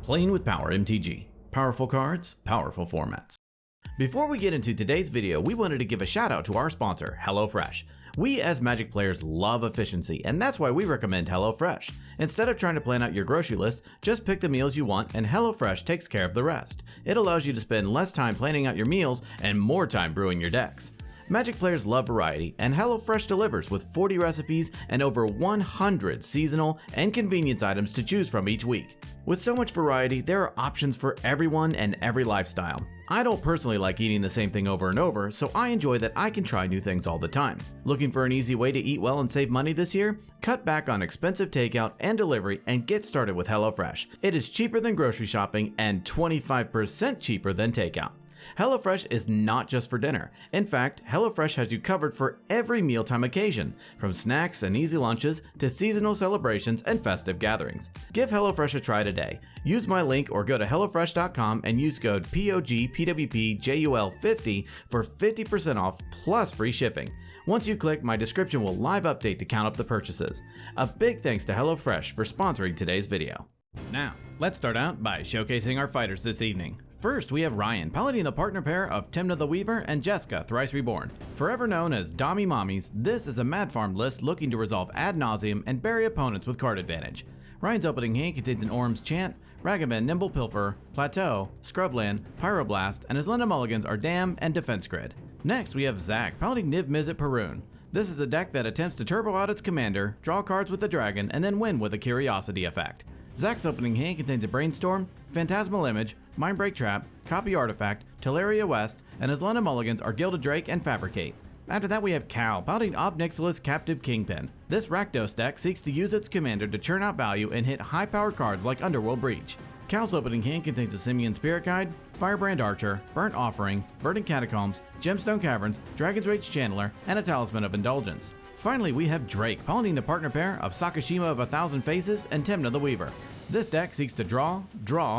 Playing with Power MTG. Powerful cards, powerful formats. Before we get into today's video, we wanted to give a shout out to our sponsor, HelloFresh. We as Magic players love efficiency, and that's why we recommend HelloFresh. Instead of trying to plan out your grocery list, just pick the meals you want and HelloFresh takes care of the rest. It allows you to spend less time planning out your meals and more time brewing your decks. Magic players love variety, and HelloFresh delivers with 40 recipes and over 100 seasonal and convenience items to choose from each week. With so much variety, there are options for everyone and every lifestyle. I don't personally like eating the same thing over and over, so I enjoy that I can try new things all the time. Looking for an easy way to eat well and save money this year? Cut back on expensive takeout and delivery and get started with HelloFresh. It is cheaper than grocery shopping and 25% cheaper than takeout. HelloFresh is not just for dinner. In fact, HelloFresh has you covered for every mealtime occasion, from snacks and easy lunches to seasonal celebrations and festive gatherings. Give HelloFresh a try today. Use my link or go to HelloFresh.com and use code POGPWPJUL50 for 50% off plus free shipping. Once you click, my description will live update to count up the purchases. A big thanks to HelloFresh for sponsoring today's video. Now, let's start out by showcasing our fighters this evening. First, we have Ryan, piloting the partner pair of Tymna the Weaver and Jeska, Thrice Reborn. Forever known as Dommy Mommies, this is a mad farm list looking to resolve ad nauseum and bury opponents with card advantage. Ryan's opening hand contains an Orm's Chant, Ragavan Nimble Pilfer, Plateau, Scrubland, Pyroblast, and his Lena Mulligans are Dam and Defense Grid. Next, we have Zach, piloting Niv-Mizzet Perun. This is a deck that attempts to turbo out its commander, draw cards with the dragon, and then win with a Curiosity effect. Zach's opening hand contains a Brainstorm, Phantasmal Image, Mindbreak Trap, Copy Artifact, Teleria West, and his Lena Mulligans are Gilded Drake and Fabricate. After that we have Cal, piloting Nixilis Captive Kingpin. This Rakdos deck seeks to use its commander to churn out value and hit high-powered cards like Underworld Breach. Cal's opening hand contains a Simian Spirit Guide, Firebrand Archer, Burnt Offering, Verdant Catacombs, Gemstone Caverns, Dragon's Rage Channeler, and a Talisman of Indulgence. Finally, we have Drake, piloting the partner pair of Sakashima of 1,000 Faces and Tymna the Weaver. This deck seeks to draw,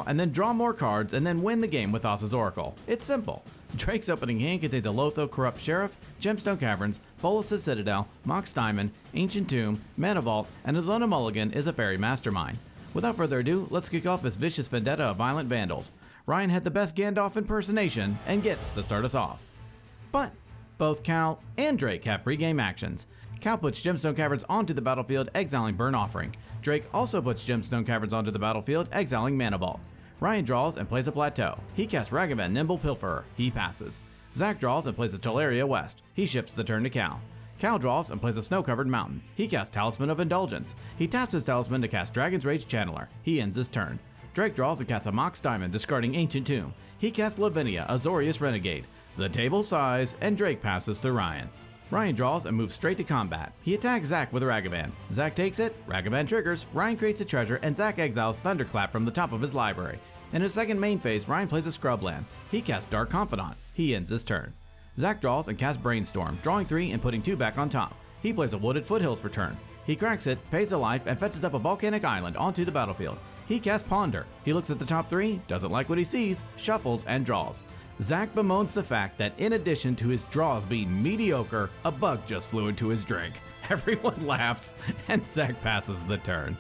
and then draw more cards and then win the game with Thassa's Oracle. It's simple. Drake's opening hand contains a Lotho Corrupt Sheriff, Gemstone Caverns, Bolas' Citadel, Mox Diamond, Ancient Tomb, Mana Vault, and his Lena Mulligan is a Fairy Mastermind. Without further ado, let's kick off this vicious vendetta of violent vandals. Ryan had the best Gandalf impersonation and gets to start us off. But both Cal and Drake have pre-game actions. Cal puts Gemstone Caverns onto the battlefield, exiling Burnt Offering. Drake also puts Gemstone Caverns onto the battlefield, exiling Mana Vault. Ryan draws and plays a Plateau. He casts Ragavan Nimble Pilferer. He passes. Zach draws and plays a Teleria West. He ships the turn to Cal. Cal draws and plays a Snow-Covered Mountain. He casts Talisman of Indulgence. He taps his Talisman to cast Dragon's Rage Channeler. He ends his turn. Drake draws and casts a Mox Diamond, discarding Ancient Tomb. He casts Lavinia, Azorius Renegade. The table sighs, and Drake passes to Ryan. Ryan draws and moves straight to combat. He attacks Zach with a Ragavan. Zach takes it, Ragavan triggers, Ryan creates a treasure, and Zach exiles Thunderclap from the top of his library. In his second main phase, Ryan plays a Scrubland. He casts Dark Confidant. He ends his turn. Zach draws and casts Brainstorm, drawing 3 and putting 2 back on top. He plays a Wooded Foothills for turn. He cracks it, pays a life, and fetches up a Volcanic Island onto the battlefield. He casts Ponder. He looks at the top 3, doesn't like what he sees, shuffles, and draws. Zach bemoans the fact that in addition to his draws being mediocre, a bug just flew into his drink. Everyone laughs, and Zach passes the turn.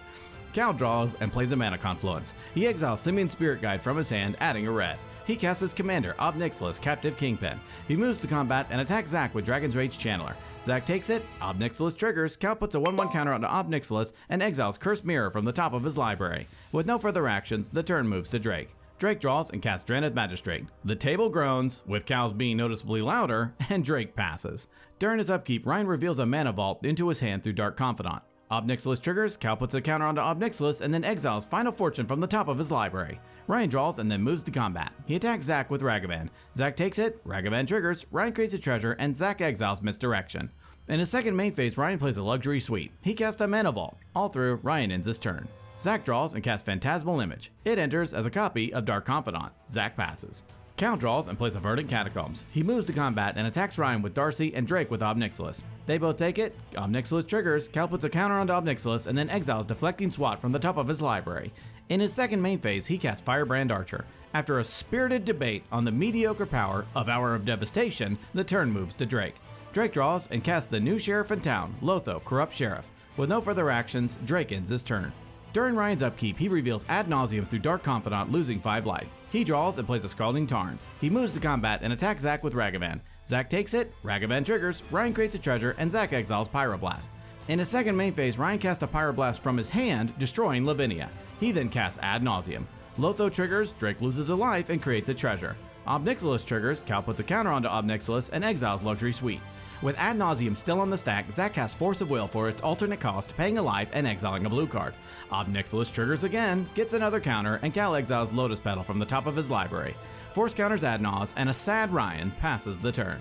Cal draws and plays a Mana Confluence. He exiles Simian Spirit Guide from his hand, adding a red. He casts his commander, Nixilis Captive Kingpin. He moves to combat and attacks Zach with Dragon's Rage Channeler. Zach takes it, Nixilis triggers, Cal puts a 1/1 counter onto Nixilis and exiles Cursed Mirror from the top of his library. With no further actions, the turn moves to Drake. Drake draws and casts Draenei Magistrate. The table groans, with Cal's being noticeably louder, and Drake passes. During his upkeep, Ryan reveals a Mana Vault into his hand through Dark Confidant. Nixilis triggers, Cal puts a counter onto Nixilis and then exiles Final Fortune from the top of his library. Ryan draws and then moves to combat. He attacks Zach with Ragavan. Zach takes it, Ragavan triggers, Ryan creates a treasure, and Zach exiles Misdirection. In his second main phase, Ryan plays a Luxury Suite. He casts a Mana Vault. All through, Ryan ends his turn. Zach draws and casts Phantasmal Image. It enters as a copy of Dark Confidant. Zach passes. Cal draws and plays a Verdant Catacombs. He moves to combat and attacks Ryan with Darcy and Drake with Nixilis. They both take it, Nixilis triggers, Cal puts a counter onto Nixilis and then exiles Deflecting Swat from the top of his library. In his second main phase, he casts Firebrand Archer. After a spirited debate on the mediocre power of Hour of Devastation, the turn moves to Drake. Drake draws and casts the new Sheriff in town, Lotho Corrupt Sheriff. With no further actions, Drake ends his turn. During Ryan's upkeep, he reveals Ad Nauseam through Dark Confidant, losing 5 life. He draws and plays a Scalding Tarn. He moves to combat and attacks Zack with Ragavan. Zack takes it, Ragavan triggers, Ryan creates a treasure, and Zack exiles Pyroblast. In his second main phase, Ryan casts a Pyroblast from his hand, destroying Lavinia. He then casts Ad Nauseam. Lotho triggers, Drake loses a life and creates a treasure. Ob Nixilis triggers, Cal puts a counter onto Ob Nixilis and exiles Luxury Suite. With Ad Nauseam still on the stack, Zack casts Force of Will for its alternate cost, paying a life and exiling a blue card. Ob Nixilis triggers again, gets another counter, and Cal exiles Lotus Petal from the top of his library. Force counters Ad Naus, and a sad Ryan passes the turn.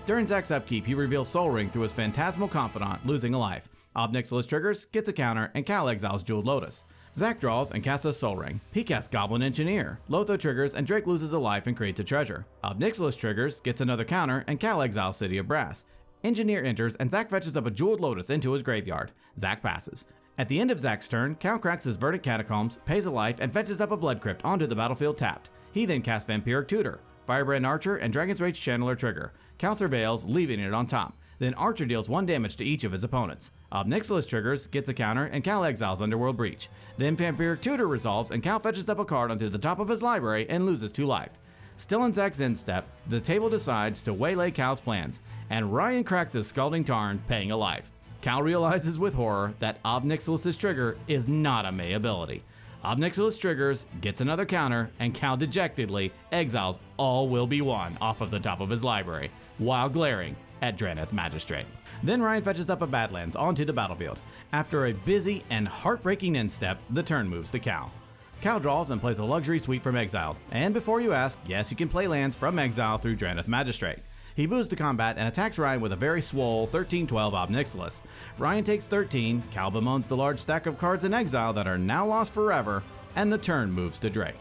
During Zack's upkeep, he reveals Soul Ring through his Phantasmal Confidant, losing a life. Ob Nixilis triggers, gets a counter, and Cal exiles Jeweled Lotus. Zack draws and casts a Soul Ring. He casts Goblin Engineer. Lotho triggers and Drake loses a life and creates a treasure. Ob Nixilis triggers, gets another counter, and Cal exiles City of Brass. Engineer enters and Zack fetches up a Jeweled Lotus into his graveyard. Zack passes. At the end of Zack's turn, Cal cracks his Verdant Catacombs, pays a life, and fetches up a Blood Crypt onto the battlefield tapped. He then casts Vampiric Tutor. Firebrand Archer and Dragon's Rage Channeler trigger. Cal surveils, leaving it on top. Then Archer deals 1 damage to each of his opponents. Ob Nixilis triggers, gets a counter, and Cal exiles Underworld Breach. Then Vampiric Tutor resolves and Cal fetches up a card onto the top of his library and loses 2 life. Still in Zack's end step, the table decides to waylay Cal's plans, and Ryan cracks his Scalding Tarn, paying a life. Cal realizes with horror that Ob Nixilis' trigger is not a May ability. Ob Nixilis triggers, gets another counter, and Cal dejectedly exiles All Will Be One off of the top of his library, while glaring at Drannith Magistrate. Then Ryan fetches up a Badlands onto the battlefield. After a busy and heartbreaking end step, the turn moves to Cal. Cal draws and plays a Luxury Suite from exile, and before you ask, yes, you can play lands from exile through Drannith Magistrate. He moves to combat and attacks Ryan with a very swole 13-12 Ob Nixilis. Ryan takes 13, Cal bemoans the large stack of cards in exile that are now lost forever, and the turn moves to Drake.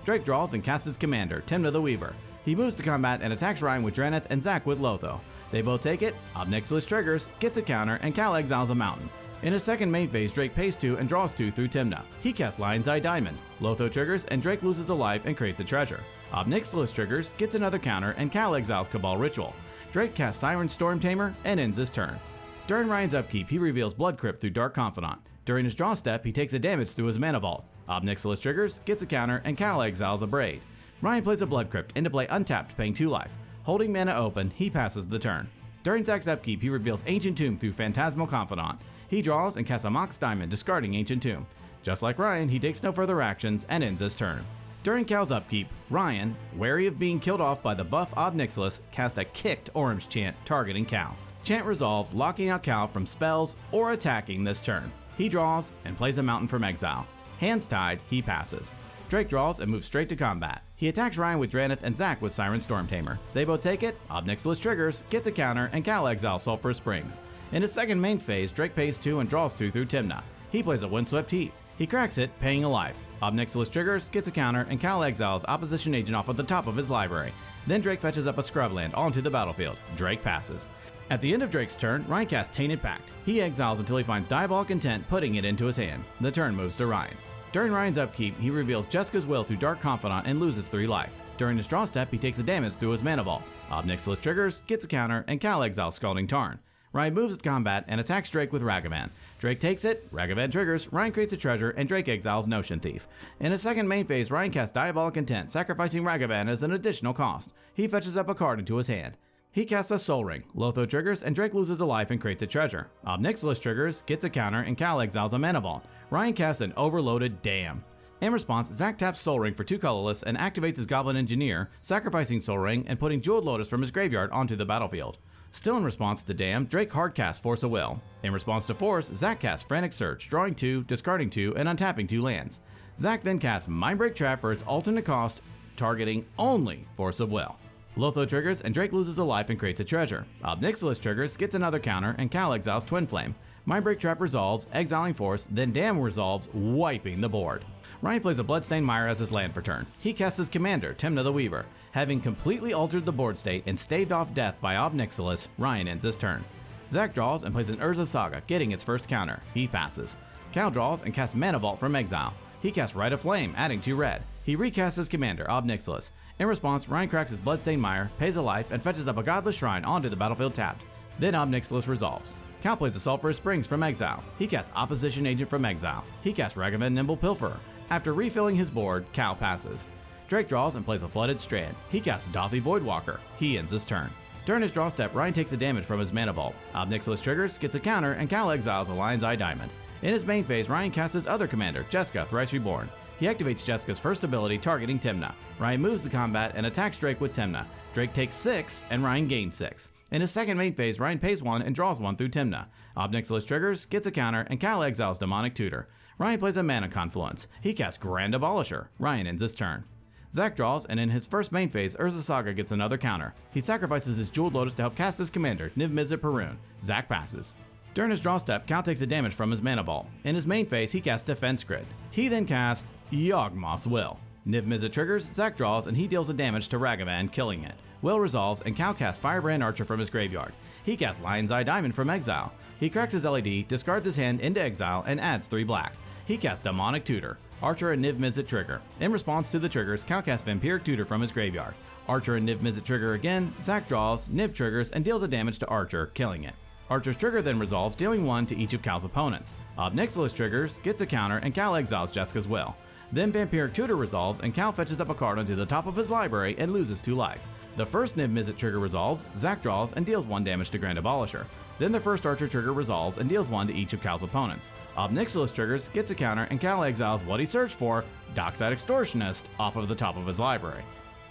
Drake draws and casts his commander, Tymna the Weaver. He moves to combat and attacks Ryan with Drannith and Zack with Lotho. They both take it, Ob Nixilis triggers, gets a counter, and Cal exiles a mountain. In his second main phase, Drake pays 2 and draws 2 through Tymna. He casts Lion's Eye Diamond. Lotho triggers and Drake loses a life and creates a treasure. Ob Nixilis triggers, gets another counter, and Cal exiles Cabal Ritual. Drake casts Siren Storm Tamer and ends his turn. During Ryan's upkeep, he reveals Blood Crypt through Dark Confidant. During his draw step, he takes a damage through his Mana Vault. Ob Nixilis triggers, gets a counter, and Cal exiles a Braid. Ryan plays a Blood Crypt into play untapped, paying 2 life. Holding mana open, he passes the turn. During Zack's upkeep, he reveals Ancient Tomb through Phantasmal Confidant. He draws and casts a Mox Diamond, discarding Ancient Tomb. Just like Ryan, he takes no further actions and ends his turn. During Cal's upkeep, Ryan, wary of being killed off by the buff Ob Nixilis, casts a Kicked Orange Chant targeting Cal. Chant resolves, locking out Cal from spells or attacking this turn. He draws and plays a Mountain from exile. Hands tied, he passes. Drake draws and moves straight to combat. He attacks Ryan with Drannith and Zack with Siren Storm Tamer. They both take it, Ob Nixilis triggers, gets a counter, and Cal exiles Sulphurous Springs. In his second main phase, Drake pays 2 and draws 2 through Tymna. He plays a Windswept Heath. He cracks it, paying a life. Ob Nixilis triggers, gets a counter, and Cal exiles Opposition Agent off of the top of his library. Then Drake fetches up a Scrubland onto the battlefield. Drake passes. At the end of Drake's turn, Ryan casts Tainted Pact. He exiles until he finds Diabolic Intent, putting it into his hand. The turn moves to Ryan. During Ryan's upkeep, he reveals Jeska's Will through Dark Confidant and loses 3 life. During his draw step, he takes a damage through his Mana Vault. Ob Nixilis triggers, gets a counter, and Cal exiles Scalding Tarn. Ryan moves to combat and attacks Drake with Ragavan. Drake takes it, Ragavan triggers, Ryan creates a treasure, and Drake exiles Notion Thief. In his second main phase, Ryan casts Diabolic Intent, sacrificing Ragavan as an additional cost. He fetches up a card into his hand. He casts a Soul Ring. Lotho triggers, and Drake loses a life and creates a treasure. Ob Nixilis triggers, gets a counter, and Cal exiles a Mana Vault. Ryan casts an Overloaded Dam. In response, Zack taps Soul Ring for 2 colorless and activates his Goblin Engineer, sacrificing Soul Ring and putting Jeweled Lotus from his graveyard onto the battlefield. Still in response to Dam, Drake hardcasts Force of Will. In response to Force, Zack casts Frantic Search, drawing 2, discarding 2, and untapping 2 lands. Zack then casts Mindbreak Trap for its alternate cost, targeting only Force of Will. Lotho triggers, and Drake loses a life and creates a treasure. Ob Nixilis triggers, gets another counter, and Cal exiles Twin Flame. Mindbreak Trap resolves, exiling Force, then Dam resolves, wiping the board. Ryan plays a Bloodstained Mire as his land for turn. He casts his commander, Tymna the Weaver. Having completely altered the board state and staved off death by Ob Nixilis, Ryan ends his turn. Zack draws and plays an Urza Saga, getting its first counter. He passes. Cal draws and casts Mana Vault from exile. He casts Rite of Flame, adding 2 red. He recasts his commander, Ob Nixilis. In response, Ryan cracks his Bloodstained Mire, pays a life, and fetches up a Godless Shrine onto the battlefield tapped. Then Ob Nixilis resolves. Cal plays a Sulphurous Springs from exile. He casts Opposition Agent from exile. He casts Ragavan Nimble Pilferer. After refilling his board, Cal passes. Drake draws and plays a Flooded Strand. He casts Dothy Voidwalker. He ends his turn. During his draw step, Ryan takes the damage from his Mana Vault. Nixilis triggers, gets a counter, and Cal exiles a Lion's Eye Diamond. In his main phase, Ryan casts his other commander, Jeska, Thrice Reborn. He activates Jeska's first ability, targeting Tymna. Ryan moves the combat and attacks Drake with Tymna. Drake takes 6, and Ryan gains 6. In his second main phase, Ryan pays 1 and draws 1 through Tymna. Nixilis triggers, gets a counter, and Cal exiles Demonic Tutor. Ryan plays a Mana Confluence. He casts Grand Abolisher. Ryan ends his turn. Zach draws, and in his first main phase, Urza Saga gets another counter. He sacrifices his Jeweled Lotus to help cast his commander, Niv-Mizzet Perun. Zach passes. During his draw step, Cal takes the damage from his Mana Vault. In his main phase, he casts Defense Grid. He then casts Yawgmoth's Will. Niv-Mizzet triggers, Zach draws, and he deals the damage to Ragavan, killing it. Will resolves, and Cal casts Firebrand Archer from his graveyard. He casts Lion's Eye Diamond from exile. He cracks his LED, discards his hand into exile, and adds 3 black. He casts Demonic Tutor. Archer and Niv-Mizzet trigger. In response to the triggers, Cal casts Vampiric Tutor from his graveyard. Archer and Niv-Mizzet trigger again, Zach draws, Niv triggers, and deals the damage to Archer, killing it. Archer's trigger then resolves, dealing 1 to each of Cal's opponents. Nixilis triggers, gets a counter, and Cal exiles Jeska's Will. Then Vampiric Tutor resolves, and Cal fetches up a card onto the top of his library and loses 2 life. The first Niv-Mizzet trigger resolves, Zach draws, and deals 1 damage to Grand Abolisher. Then the first Archer trigger resolves and deals 1 to each of Cal's opponents. Nixilis triggers, gets a counter, and Cal exiles what he searched for, Dockside Extortionist, off of the top of his library.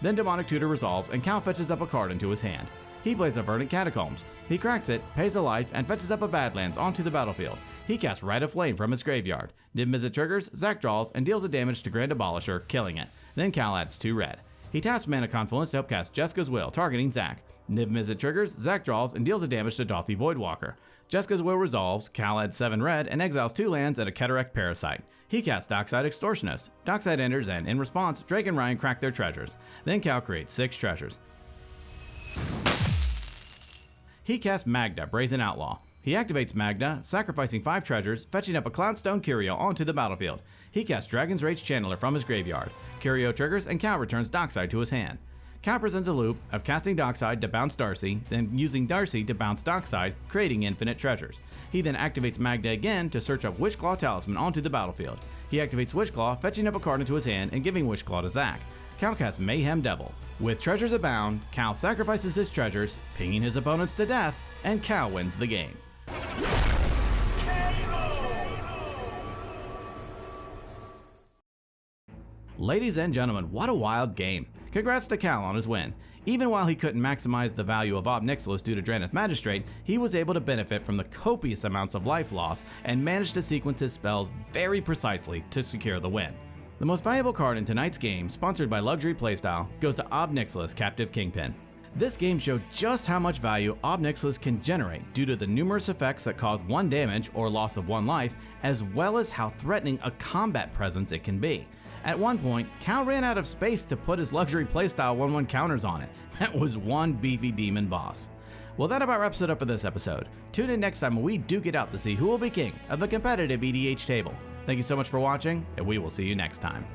Then Demonic Tutor resolves, and Cal fetches up a card into his hand. He plays a Verdant Catacombs. He cracks it, pays a life, and fetches up a Badlands onto the battlefield. He casts Rite of Flame from his graveyard. Niv-Mizzet triggers, Zach draws, and deals the damage to Grand Abolisher, killing it. Then Cal adds 2 red. He taps Mana Confluence to help cast Jeska's Will, targeting Zach. Niv-Mizzet triggers, Zach draws, and deals the damage to Dothy Voidwalker. Jeska's Will resolves, Cal adds 7 red, and exiles 2 lands and a Cataract Parasite. He casts Dockside Extortionist. Dockside enters, and in response, Drake and Ryan crack their treasures. Then Cal creates 6 treasures. He casts Magda, Brazen Outlaw. He activates Magda, sacrificing 5 treasures, fetching up a Cloudstone Curio onto the battlefield. He casts Dragon's Rage Channeler from his graveyard. Curio triggers, and Cal returns Dockside to his hand. Cal presents a loop of casting Dockside to bounce Darcy, then using Darcy to bounce Dockside, creating infinite treasures. He then activates Magda again to search up Witchclaw Talisman onto the battlefield. He activates Witchclaw, fetching up a card into his hand and giving Witchclaw to Zach. Cal casts Mayhem Devil. With treasures abound, Cal sacrifices his treasures, pinging his opponents to death, and Cal wins the game. Ladies and gentlemen, what a wild game. Congrats to Cal on his win. Even while he couldn't maximize the value of Nixilis due to Drannith Magistrate, he was able to benefit from the copious amounts of life loss and managed to sequence his spells very precisely to secure the win. The most valuable card in tonight's game, sponsored by Luxury Playstyle, goes to Nixilis, Captive Kingpin. This game showed just how much value Nixilis can generate due to the numerous effects that cause 1 damage or loss of 1 life, as well as how threatening a combat presence it can be. At one point, Cal ran out of space to put his Luxury Playstyle 1/1 counters on it. That was one beefy demon boss. Well, that about wraps it up for this episode. Tune in next time when we duke it out to see who will be king of the competitive EDH table. Thank you so much for watching, and we will see you next time.